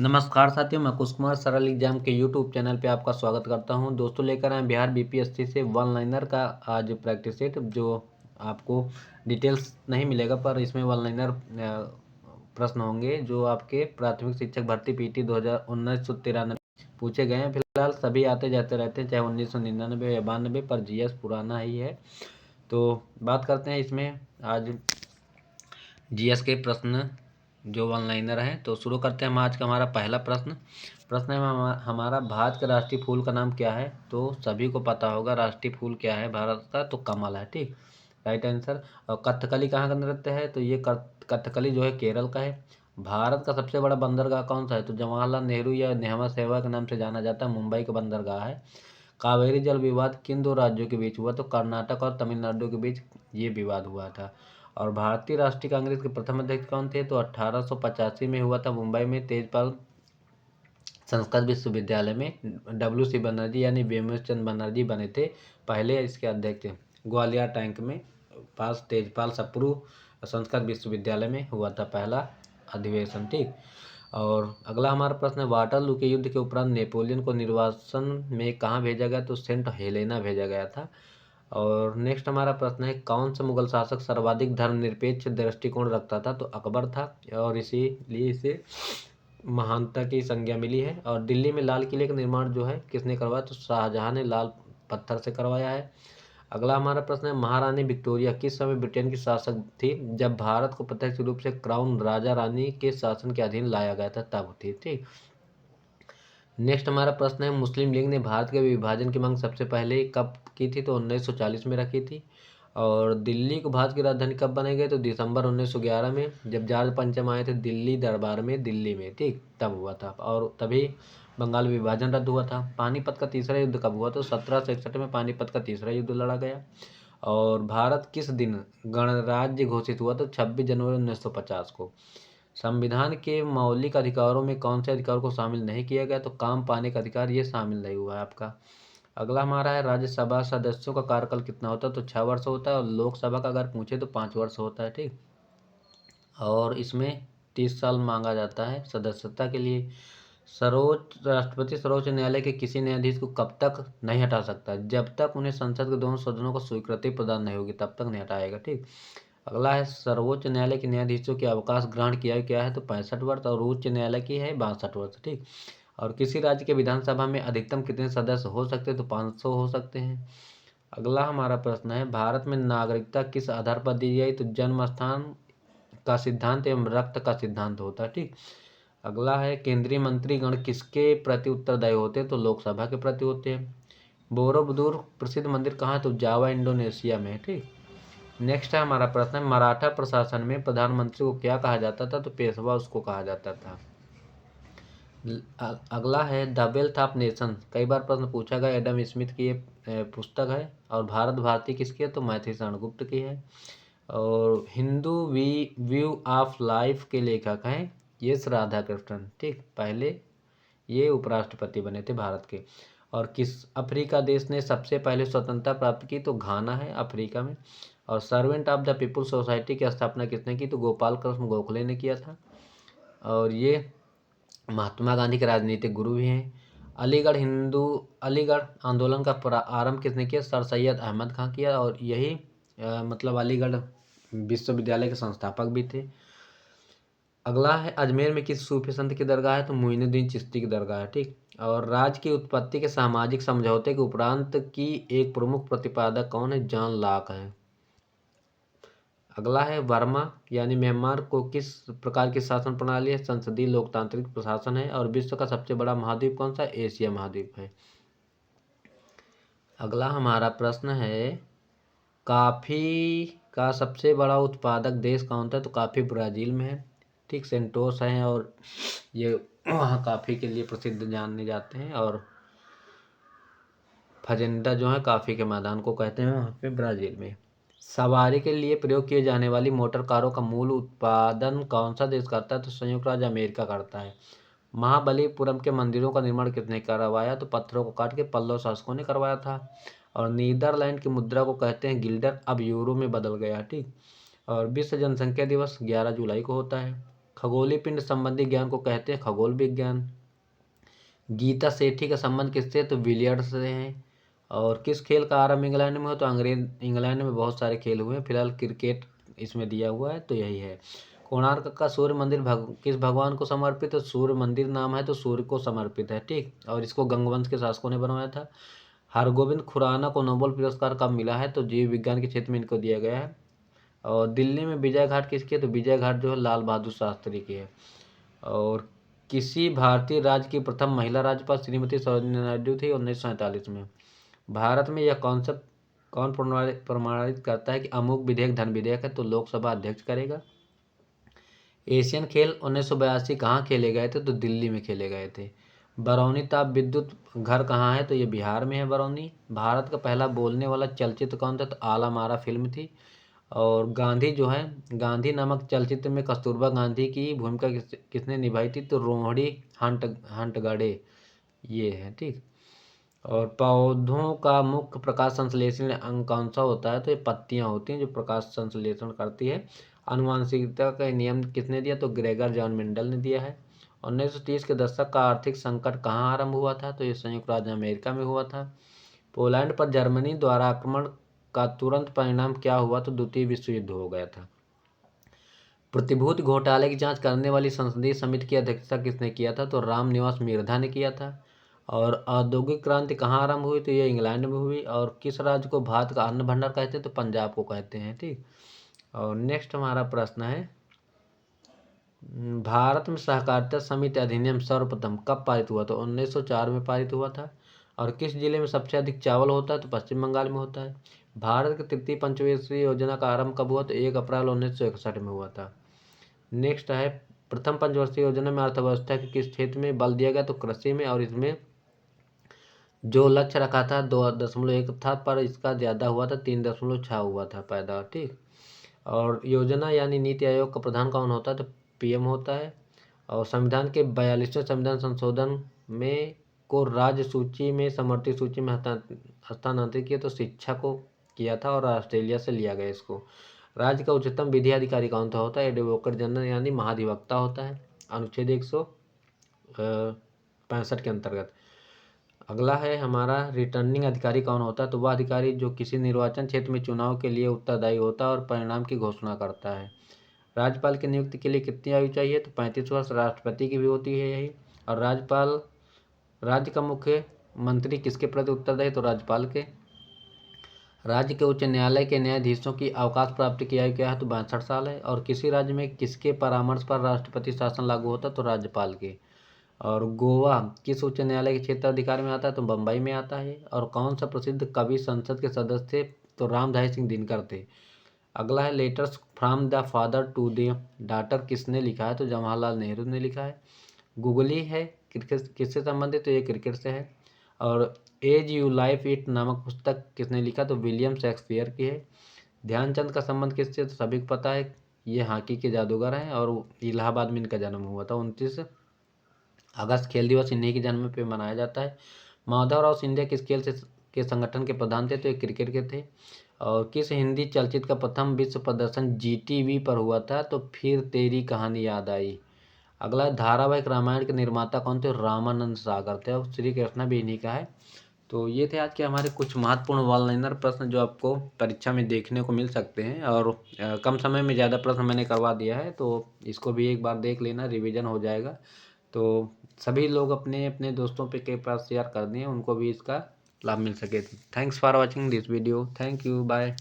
नमस्कार साथियों, मैं कुश कुमार सरल एग्जाम के यूट्यूब चैनल पे आपका स्वागत करता हूं। दोस्तों, लेकर आए बिहार बीपीएससी से वन लाइनर का आज प्रैक्टिस सेट, जो आपको डिटेल्स नहीं मिलेगा पर इसमें वन लाइनर प्रश्न होंगे जो आपके प्राथमिक शिक्षक भर्ती पीटी 2019 पूछे गए हैं। फिलहाल सभी आते जाते रहते हैं, चाहे 1999 या 92, पर जीएस पुराना ही है। तो बात करते हैं इसमें आज जीएस के प्रश्न जो वन लाइनर है। तो शुरू करते हैं हम आज का हमारा पहला प्रश्न है हमारा, भारत का राष्ट्रीय फूल का नाम क्या है? तो सभी को पता होगा राष्ट्रीय फूल क्या है भारत का, तो कमल है। ठीक, राइट आंसर। और कथकली कहाँ का नृत्य है? तो ये कथकली जो है केरल का है। भारत का सबसे बड़ा बंदरगाह कौन सा है? तो जवाहरलाल नेहरू या नेहवा सेवा के नाम से जाना जाता है, मुंबई का बंदरगाह है। कावेरी जल विवाद किन दो राज्यों के बीच हुआ? तो कर्नाटक और तमिलनाडु के बीच ये विवाद हुआ था। और भारतीय राष्ट्रीय कांग्रेस के प्रथम अध्यक्ष कौन थे? तो 1885 में हुआ था, मुंबई में तेजपाल संस्कृत विश्वविद्यालय में WC बनर्जी यानी वेमुचंद बनर्जी बने थे पहले इसके अध्यक्ष। ग्वालियर टैंक में पास तेजपाल सप्रू संस्कृत विश्वविद्यालय में हुआ था पहला अधिवेशन। ठीक, और अगला हमारा प्रश्न है, वाटरलू के युद्ध के उपरांत नेपोलियन को निर्वासन में कहाँ भेजा गया? तो सेंट हेलेना भेजा गया था। और नेक्स्ट हमारा प्रश्न है, कौन सा मुगल शासक सर्वाधिक धर्मनिरपेक्ष दृष्टिकोण रखता था? तो अकबर था, और इसीलिए इसे महानता की संज्ञा मिली है। और दिल्ली में लाल किले का निर्माण जो है किसने करवाया? तो शाहजहां ने लाल पत्थर से करवाया है। अगला हमारा प्रश्न है, महारानी विक्टोरिया किस समय ब्रिटेन की शासक थी? जब भारत को प्रत्यक्ष रूप से क्राउन राजा रानी के शासन के अधीन लाया गया था तब थी। ठीक, नेक्स्ट हमारा प्रश्न है, मुस्लिम लीग ने भारत के विभाजन की मांग सबसे पहले कब की थी? तो 1940 में रखी थी। और दिल्ली को भारत की राजधानी कब बनाई गई? तो दिसंबर 1911 में, जब जॉर्ज पंचम आए थे दिल्ली दरबार में, दिल्ली में। ठीक, तब हुआ था, और तभी बंगाल विभाजन रद्द हुआ था। पानीपत का तीसरा युद्ध कब हुआ? तो 1761 में पानीपत का तीसरा युद्ध लड़ा गया। और भारत किस दिन गणराज्य घोषित हुआ? तो 26 जनवरी 1950 को। संविधान के मौलिक अधिकारों में कौन से अधिकार को शामिल नहीं किया गया? तो काम पाने का अधिकार ये शामिल नहीं हुआ है आपका। अगला हमारा है, राज्यसभा सदस्यों का कार्यकाल कितना होता है? तो 6 वर्ष होता है। और लोकसभा का अगर पूछे तो 5 वर्ष होता है। ठीक, और इसमें 30 साल मांगा जाता है सदस्यता के लिए। राष्ट्रपति सर्वोच्च न्यायालय के किसी न्यायाधीश को कब तक नहीं हटा सकता? जब तक उन्हें संसद के दोनों सदनों को स्वीकृति प्रदान नहीं होगी तब तक नहीं हटाएगा। ठीक, अगला है, सर्वोच्च न्यायालय के न्यायाधीशों की अवकाश ग्रहण की आयु क्या है? तो 65 वर्ष। और उच्च न्यायालय की है 62 वर्ष। ठीक, और किसी राज्य के विधानसभा में अधिकतम कितने सदस्य हो सकते हैं? तो 500 हो सकते हैं। अगला हमारा प्रश्न है, भारत में नागरिकता किस आधार पर दी गई? तो जन्म स्थान का सिद्धांत एवं रक्त का सिद्धांत होता है। ठीक, अगला है, केंद्रीय मंत्रीगण किसके प्रति उत्तरदायी होते हैं? तो लोकसभा के प्रति होते हैं। बोरोबुदुर प्रसिद्ध मंदिर कहाँ है? तो जावा इंडोनेशिया में। ठीक, नेक्स्ट है हमारा प्रश्न है, मराठा प्रशासन में प्रधानमंत्री को क्या कहा जाता था? तो पेशवा उसको कहा जाता था। अगला है, द वेल्थ ऑफ नेशन, कई बार प्रश्न पूछा गया, एडम स्मिथ की ये पुस्तक है। और भारत भारती किसकी है? तो मैथिली शरण गुप्त की है। और हिंदू व्यू ऑफ लाइफ के लेखक हैं एस राधाकृष्णन। ठीक, पहले ये उपराष्ट्रपति बने थे भारत के। और किस अफ्रीका देश ने सबसे पहले स्वतंत्रता प्राप्त की? तो घाना है अफ्रीका में। और servant of the people society की स्थापना किसने की? तो गोपाल कृष्ण गोखले ने किया था। और ये महात्मा गांधी के राजनीतिक गुरु भी हैं। अलीगढ़ आंदोलन का आरंभ किसने किया? सर सैयद अहमद खां किया। और यही मतलब अलीगढ़ विश्वविद्यालय के संस्थापक भी थे। अगला है, अजमेर में किस सूफी संत की दरगाह है? तो मोइनुद्दीन चिश्ती की दरगाह है। ठीक, और राज्य की उत्पत्ति के सामाजिक समझौते के उपरांत की एक प्रमुख प्रतिपादक कौन है? जॉन लॉक है। अगला है, वर्मा यानी म्यांमार को किस प्रकार की शासन प्रणाली है? संसदीय लोकतांत्रिक प्रशासन है। और विश्व का सबसे बड़ा महाद्वीप कौन सा? एशिया महाद्वीप है। अगला हमारा प्रश्न है, कॉफी का सबसे बड़ा उत्पादक देश कौन सा? तो कॉफी ब्राजील में है। ठीक, सेंटोस है, और ये वहाँ कॉफी के लिए प्रसिद्ध जाने जाते हैं। और फजेंडा जो है कॉफी के मैदान को कहते हैं वहाँ पे ब्राजील में। सवारी के लिए प्रयोग किए जाने वाली मोटर कारों का मूल उत्पादन कौन सा देश करता है? तो संयुक्त राज्य अमेरिका करता है। महाबलीपुरम के मंदिरों का निर्माण किसने करवाया? तो पत्थरों को काट के पल्लव शासकों ने करवाया था। और नीदरलैंड की मुद्रा को कहते हैं गिल्डर, अब यूरो में बदल गया। ठीक, और विश्व जनसंख्या दिवस 11 जुलाई को होता है। खगोलीय पिंड संबंधी ज्ञान को कहते हैं खगोल विज्ञान। गीता सेठी का संबंध किससे, तो बिलियर्ड्स से है। और किस खेल का आरंभ इंग्लैंड में हो, तो इंग्लैंड में बहुत सारे खेल हुए हैं, फिलहाल क्रिकेट इसमें दिया हुआ है, तो यही है। कोणार्क का सूर्य मंदिर किस भगवान को समर्पित है, तो सूर्य मंदिर नाम है तो सूर्य को समर्पित है, ठीक। और इसको गंगवंश के शासकों ने बनवाया था। हरगोविंद खुराना को नोबेल पुरस्कार कब मिला है, तो जीव विज्ञान के क्षेत्र में इनको दिया गया है। और दिल्ली में विजय घाट किसकी है, तो विजय घाट जो है लाल बहादुर शास्त्री की है। और किसी भारतीय राज्य की प्रथम महिला राज्यपाल श्रीमती सरोजिनी नायडू थी 1947 में। भारत में यह कॉन्सेप्ट कौन प्रमाणित करता है कि अमुक विधेयक धन विधेयक है, तो लोकसभा अध्यक्ष करेगा। एशियन खेल 1982 कहाँ खेले गए थे, तो दिल्ली में खेले गए थे। बरौनी ताप विद्युत घर कहाँ है, तो ये बिहार में है बरौनी। भारत का पहला बोलने वाला चलचित्र कौन था, तो आला मारा फिल्म थी। और गांधी जो है, गांधी नामक चलचित्र में कस्तूरबा गांधी की भूमिका किसने निभाई थी, तो रोहिणी हंटगड़े ये है, ठीक। और पौधों का मुख्य प्रकाश संश्लेषण अंग कौन सा होता है, तो ये पत्तियां होती हैं जो प्रकाश संश्लेषण करती है। आनुवंशिकता का नियम किसने दिया, तो ग्रेगर जॉन मेंडल ने दिया है। 1930 के दशक का आर्थिक संकट कहाँ आरंभ हुआ था, तो ये संयुक्त राज्य अमेरिका में हुआ था। पोलैंड पर जर्मनी द्वारा आक्रमण का तुरंत परिणाम क्या हुआ, तो द्वितीय विश्व युद्ध हो गया था। प्रतिभूति घोटाले की जांच करने वाली संसदीय समिति की अध्यक्षता किसने किया था, तो रामनिवास मिर्धा ने किया था। और औद्योगिक क्रांति कहाँ आरंभ हुई, तो ये इंग्लैंड में हुई। और किस राज्य को भारत का अन्न भंडार कहते हैं, तो पंजाब को कहते हैं, ठीक। और नेक्स्ट हमारा प्रश्न है, भारत में सहकारिता समिति अधिनियम सर्वप्रथम कब पारित हुआ, तो 1904 में पारित हुआ था। और किस जिले में सबसे अधिक चावल होता है, तो पश्चिम बंगाल में होता है। भारत की तृतीय पंचवर्षीय योजना का आरंभ कब हुआ, तो 1 अप्रैल 1961 में हुआ था। नेक्स्ट है, प्रथम पंचवर्षीय योजना में अर्थव्यवस्था के किस क्षेत्र में बल दिया गया, तो कृषि में। और इसमें जो लक्ष्य रखा था 2.1 था, पर इसका ज़्यादा हुआ था, 3.6 हुआ था पैदा, ठीक। और योजना यानी नीति आयोग का प्रधान कौन होता है, तो पीएम होता है। और संविधान के 42वें संविधान संशोधन में को राज्य सूची में समर्थित सूची में हस्तांतरित किया, तो शिक्षा को किया था और ऑस्ट्रेलिया से लिया गया इसको। राज्य का उच्चतम विधि अधिकारी कौन सा होता है, एडवोकेट जनरल यानी महाधिवक्ता होता है, अनुच्छेद 165 के अंतर्गत। अगला है हमारा, रिटर्निंग अधिकारी कौन होता है, तो वह अधिकारी जो किसी निर्वाचन क्षेत्र में चुनाव के लिए उत्तरदायी होता है और परिणाम की घोषणा करता है। राज्यपाल की नियुक्ति के लिए कितनी आयु चाहिए, तो 35 वर्ष। राष्ट्रपति की भी होती है यही। और राज्यपाल राज्य का मुख्य मंत्री किसके प्रति उत्तरदायी, तो राज्यपाल के। राज्य के उच्च न्यायालय के न्यायाधीशों की अवकाश प्राप्ति की आयु क्या है, तो 62 साल है। और किसी राज्य में किसके परामर्श पर राष्ट्रपति शासन लागू होता है, तो राज्यपाल के। और गोवा किस उच्च न्यायालय के क्षेत्र अधिकार में आता है, तो बम्बई में आता है। और कौन सा प्रसिद्ध कवि संसद के सदस्य थे, तो रामधारी सिंह दिनकर थे। अगला है, letters from the father to the daughter किसने लिखा है, तो जवाहरलाल नेहरू ने लिखा है। गूगली है क्रिकेट किससे संबंधित, तो ये क्रिकेट से है। और एज यू लाइफ इट नामक पुस्तक किसने लिखा, तो विलियम शेक्सपियर की है। ध्यानचंद का संबंध किससे, तो सभी को पता है, ये हॉकी के जादूगर हैं और इलाहाबाद में इनका जन्म हुआ था। 29 अगस्त खेल दिवस इन्हीं के जन्म पे मनाया जाता है। माधवराव सिंधिया किस खेल से के संगठन के प्रधान थे, तो ये क्रिकेट के थे। और किस हिंदी चलचित्र का प्रथम विश्व प्रदर्शन जीटीवी पर हुआ था, तो फिर तेरी कहानी याद आई। अगला धारावाहिक रामायण के निर्माता कौन थे, रामानंद सागर थे। और श्री कृष्णा भी इन्हीं का है। तो ये थे आज के हमारे कुछ महत्वपूर्ण वन लाइनर प्रश्न जो आपको परीक्षा में देखने को मिल सकते हैं। और कम समय में ज़्यादा प्रश्न मैंने करवा दिया है, तो इसको भी एक बार देख लेना, रिवीजन हो जाएगा। तो सभी लोग अपने अपने दोस्तों के पास शेयर कर दें, उनको भी इसका लाभ मिल सके। Thanks for watching this video. Thank you, bye.